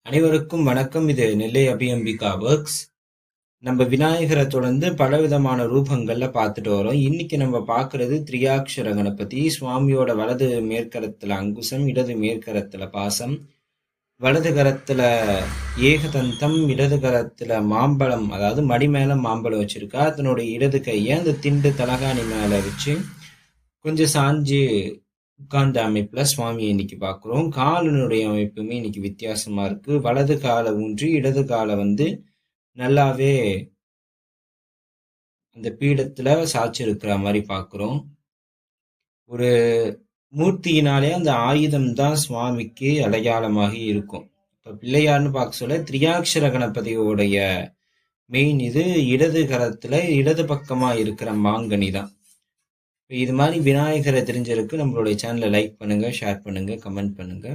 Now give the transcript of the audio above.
அனைவருக்கும் வணக்கம். இது நெல்லை அபியம்பிகா ஒர்க்ஸ். நம்ம விநாயகரை தொடர்ந்து பலவிதமான ரூபங்கள்ல பார்த்துட்டு வரோம். இன்னைக்கு நம்ம பார்க்கறது திரியாக்ஷர கணபதி. சுவாமியோட வலது மேற்கரத்துல அங்குசம், இடது மேற்கரத்துல பாசம், வலது கரத்துல ஏகதந்தம், இடது கரத்துல மாம்பழம், அதாவது மடி மேல மாம்பழம் வச்சிருக்கா. அதனுடைய இடது கையை அந்த திண்டு தலகாணி மேல வச்சு கொஞ்சம் சாஞ்சு உட்கார்ந்த அமைப்புல சுவாமியை இன்னைக்கு பார்க்குறோம். காலினுடைய அமைப்புமே இன்னைக்கு வித்தியாசமா இருக்கு. வலது காலை ஊன்றி இடது காலை நல்லாவே அந்த பீடத்துல சாய்ச்சிருக்கிற மாதிரி பார்க்குறோம். ஒரு மூர்த்தியினாலே அந்த ஆயுதம் தான் சுவாமிக்கு அடையாளமாக இருக்கும். இப்ப பிள்ளையார்னு பார்க்க சொல்ல திரியாட்சர கணபதியோடைய மெயின் இது இடது கரத்துல இடது பக்கமா இருக்கிற மாங்கனி தான். இது மாதிரி விநாயகரை தெரிஞ்சிருக்கு நம்மளுடைய சேனலை லைக் பண்ணுங்க, ஷேர் பண்ணுங்க, கமெண்ட் பண்ணுங்க.